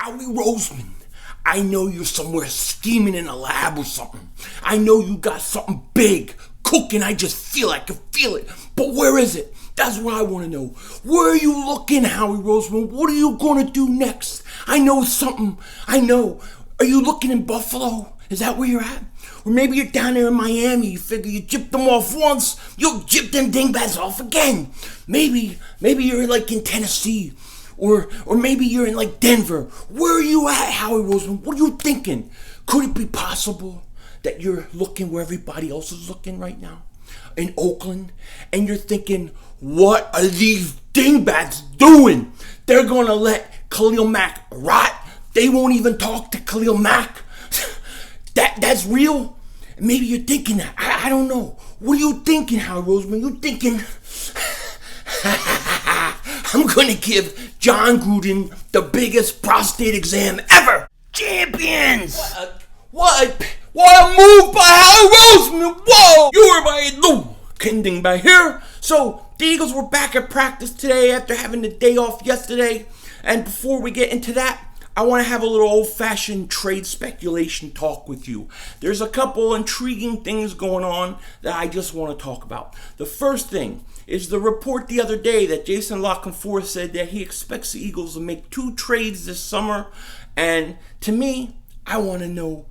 Howie Roseman, I know you're somewhere scheming in a lab or something. I know you got something big cooking. I can feel it. But where is it? That's what I want to know. Where are you looking, Howie Roseman? What are you going to do next? I know something. I know. Are you looking in Buffalo? Is that where you're at? Or maybe you're down there in Miami. You figure you gypped them off once, you'll gyp them dingbats off again. Maybe you're like in Tennessee. Or maybe you're in like Denver. Where are you at, Howie Roseman? What are you thinking? Could it be possible that you're looking where everybody else is looking right now? In Oakland? And you're thinking, what are these dingbats doing? They're going to let Khalil Mack rot? They won't even talk to Khalil Mack? That's real? Maybe you're thinking that. I don't know. What are you thinking, Howie Roseman? You're thinking... I'm gonna give John Gruden the biggest prostate exam ever! Champions! What a move by Howie Roseman! Whoa! You were by Lou! Kending by here. So, the Eagles were back at practice today after having the day off yesterday. And before we get into that, I want to have a little old-fashioned trade speculation talk with you. There's a couple intriguing things going on that I just want to talk about. The first thing is the report the other day that Jason La Canfora said that he expects the Eagles to make 2 trades this summer. And to me, I want to know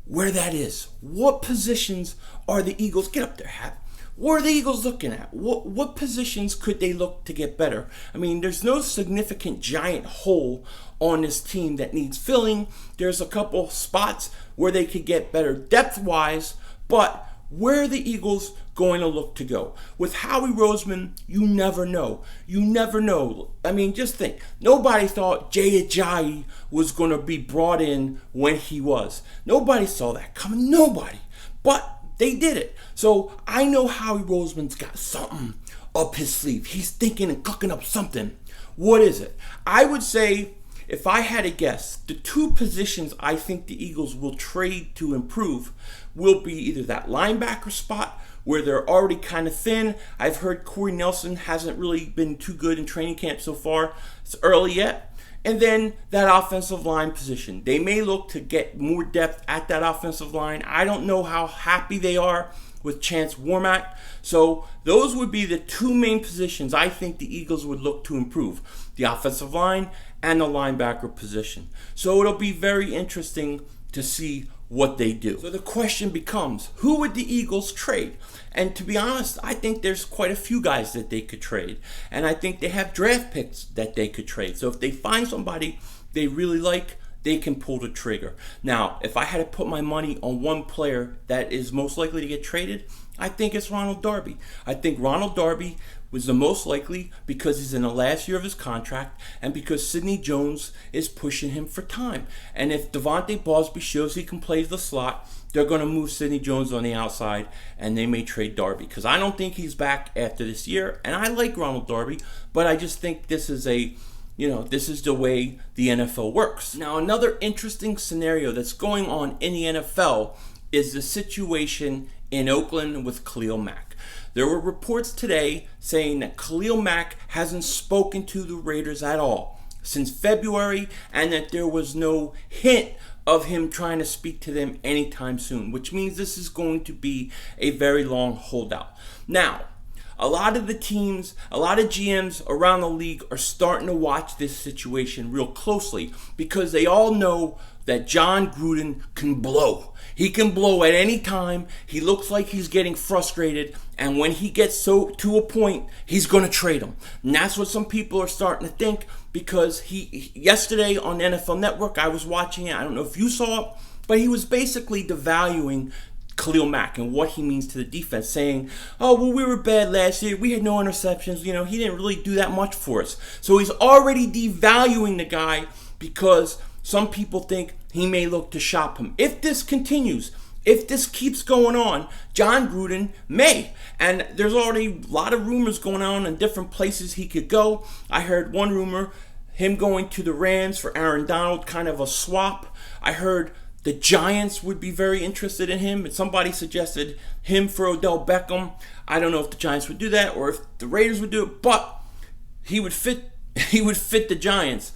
where that is. What positions are the Eagles? Get up there, Hat. What are the Eagles looking at? What positions could they look to get better? I mean, there's no significant giant hole on this team that needs filling. There's a couple spots where they could get better depth-wise, but where are the Eagles going to look to go? With Howie Roseman, you never know. You never know. I mean, just think. Nobody thought Jay Ajayi was going to be brought in when he was. Nobody saw that coming. Nobody. But they did it. So I know Howie Roseman's got something up his sleeve. He's thinking and cooking up something. What is it? I would say, if I had to guess, the 2 positions I think the Eagles will trade to improve will be either that linebacker spot where they're already kind of thin. I've heard Corey Nelson hasn't really been too good in training camp so far. It's early yet. And then that offensive line position. They may look to get more depth at that offensive line. I don't know how happy they are with Chance Warmack. So those would be the 2 main positions I think the Eagles would look to improve. The offensive line and the linebacker position. So it'll be very interesting to see what they do. So the question becomes, who would the Eagles trade? And to be honest, I think there's quite a few guys that they could trade. And I think they have draft picks that they could trade. So if they find somebody they really like, they can pull the trigger. Now, if I had to put my money on one player that is most likely to get traded, I think it's Ronald Darby. I think Ronald Darby was the most likely because he's in the last year of his contract and because Sidney Jones is pushing him for time. And if Devontae Bosby shows he can play the slot, they're going to move Sidney Jones on the outside and they may trade Darby. Because I don't think he's back after this year. And I like Ronald Darby, but I just think this is this is the way the NFL works. Now, another interesting scenario that's going on in the NFL is the situation in Oakland with Khalil Mack. There were reports today saying that Khalil Mack hasn't spoken to the Raiders at all since February and that there was no hint of him trying to speak to them anytime soon, which means this is going to be a very long holdout. Now, a lot of the teams, a lot of GMs around the league are starting to watch this situation real closely because they all know that John Gruden can blow. He can blow at any time. He looks like he's getting frustrated. And when he gets to a point, he's going to trade him. And that's what some people are starting to think because yesterday on NFL Network, I was watching it. I don't know if you saw it, but he was basically devaluing Khalil Mack and what he means to the defense, saying, oh, well, we were bad last year. We had no interceptions. He didn't really do that much for us. So he's already devaluing the guy because some people think he may look to shop him. If this continues, if this keeps going on, John Gruden may. And there's already a lot of rumors going on in different places he could go. I heard one rumor, him going to the Rams for Aaron Donald, kind of a swap. I heard the Giants would be very interested in him, and somebody suggested him for Odell Beckham. I don't know if the Giants would do that or if the Raiders would do it, but he would fit he would fit the Giants.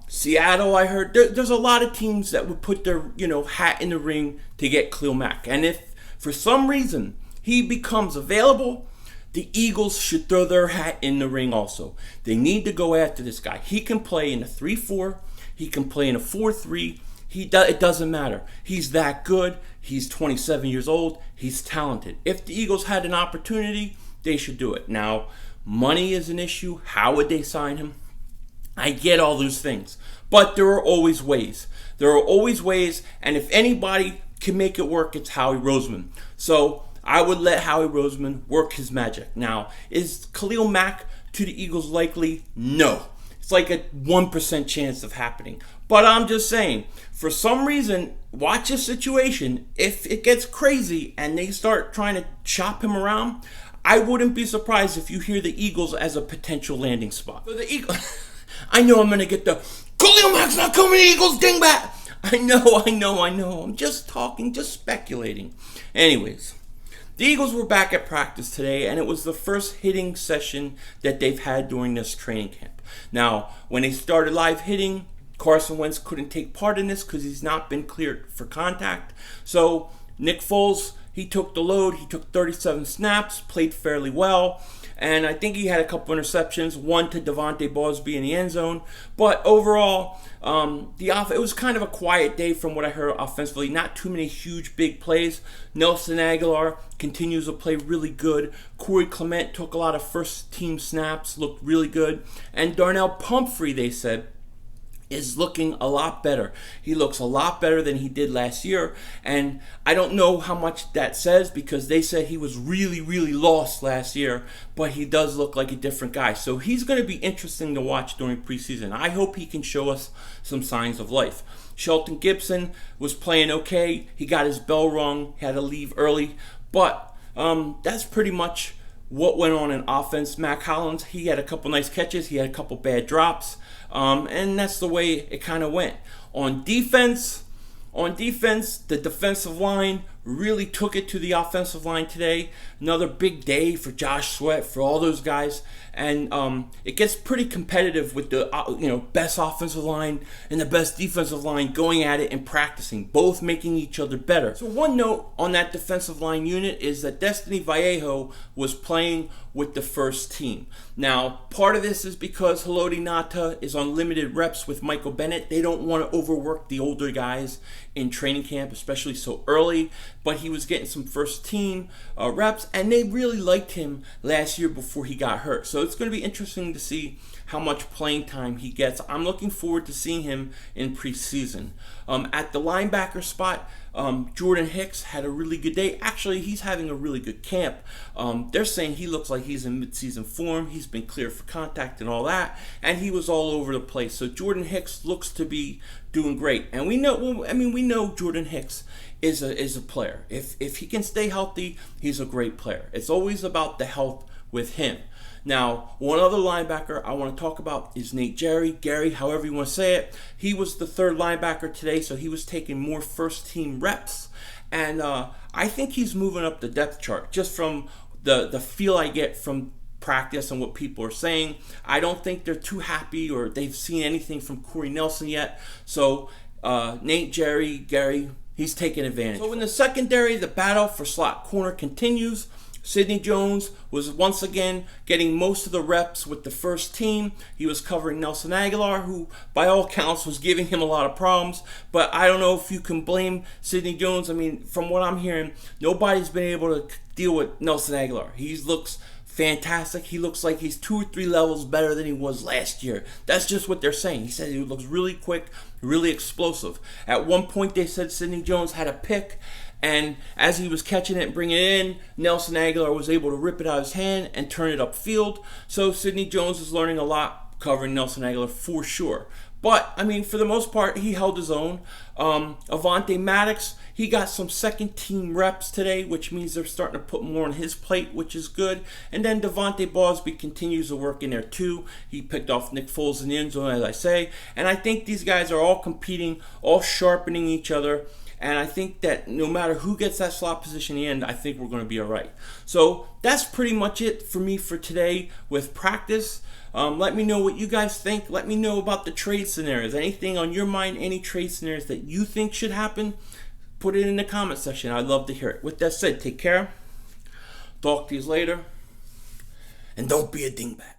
Seattle, I heard there's a lot of teams that would put their hat in the ring to get Khalil Mack. And if for some reason he becomes available, the Eagles should throw their hat in the ring also. They need to go after this guy. He can play in a 3-4. He can play in a 4-3. It doesn't matter. He's that good. He's 27 years old. He's talented. If the Eagles had an opportunity, they should do it. Now, money is an issue. How would they sign him? I get all those things. But there are always ways. There are always ways, and if anybody can make it work, it's Howie Roseman. So I would let Howie Roseman work his magic. Now, is Khalil Mack to the Eagles likely? No. It's like a 1% chance of happening. But I'm just saying, for some reason, watch a situation. If it gets crazy and they start trying to shop him around, I wouldn't be surprised if you hear the Eagles as a potential landing spot. For the Eagles, I know I'm going to get the Khalil Mack's not coming to Eagles dingbat. I know. I'm just talking, just speculating. Anyways, the Eagles were back at practice today, and it was the first hitting session that they've had during this training camp. Now, when they started live hitting, Carson Wentz couldn't take part in this because he's not been cleared for contact. So Nick Foles, he took the load. He took 37 snaps, played fairly well. And I think he had a couple interceptions, one to Devontae Bosby in the end zone. But overall, it was kind of a quiet day from what I heard offensively. Not too many huge, big plays. Nelson Aguilar continues to play really good. Corey Clement took a lot of first-team snaps, looked really good. And Darnell Pumphrey, they said, is looking a lot better. He looks a lot better than he did last year, and I don't know how much that says because they said he was really, really lost last year, but he does look like a different guy. So he's going to be interesting to watch during preseason. I hope he can show us some signs of life. Shelton Gibson was playing okay. He got his bell rung, had to leave early, but that's pretty much what went on in offense. Mack Hollins, he had a couple nice catches. He had a couple bad drops. And that's the way it kind of went. On defense, the defensive line really took it to the offensive line today. Another big day for Josh Sweat, for all those guys. And it gets pretty competitive with the best offensive line and the best defensive line going at it and practicing, both making each other better. So one note on that defensive line unit is that Destiny Vallejo was playing with the first team. Now, part of this is because Haloti Ngata is on limited reps with Michael Bennett. They don't want to overwork the older guys in training camp, especially so early. But he was getting some first team reps, and they really liked him last year before he got hurt. So it's going to be interesting to see how much playing time he gets. I'm looking forward to seeing him in preseason. At the linebacker spot, Jordan Hicks had a really good day. Actually, he's having a really good camp. They're saying he looks like he's in midseason form. He's been cleared for contact and all that, and he was all over the place. So Jordan Hicks looks to be doing great. And we know Jordan Hicks is a player. If he can stay healthy, he's a great player. It's always about the health with him. Now, one other linebacker I want to talk about is Nate Gary, however you want to say it. He was the third linebacker today, so he was taking more first-team reps. And I think he's moving up the depth chart just from the feel I get from practice and what people are saying. I don't think they're too happy or they've seen anything from Corey Nelson yet. So Nate Gary, he's taking advantage. So in the secondary, the battle for slot corner continues. Sidney Jones was once again getting most of the reps with the first team. He was covering Nelson Aguilar, who by all counts was giving him a lot of problems. But I don't know if you can blame Sidney Jones. I mean, from what I'm hearing, nobody's been able to deal with Nelson Aguilar. He looks fantastic. He looks like he's 2 or 3 levels better than he was last year. That's just what they're saying. He said he looks really quick, really explosive. At one point, they said Sidney Jones had a pick, and as he was catching it and bringing it in, Nelson Aguilar was able to rip it out of his hand and turn it upfield. So Sidney Jones is learning a lot covering Nelson Aguilar for sure. But, I mean, for the most part, he held his own. Avonte Maddox, he got some second-team reps today, which means they're starting to put more on his plate, which is good. And then Devontae Bosby continues to work in there, too. He picked off Nick Foles in the end zone, as I say. And I think these guys are all competing, all sharpening each other. And I think that no matter who gets that slot position in the end, I think we're going to be all right. So that's pretty much it for me for today with practice. Let me know what you guys think. Let me know about the trade scenarios. Anything on your mind, any trade scenarios that you think should happen, put it in the comment section. I'd love to hear it. With that said, take care. Talk to you later. And don't be a dingbat.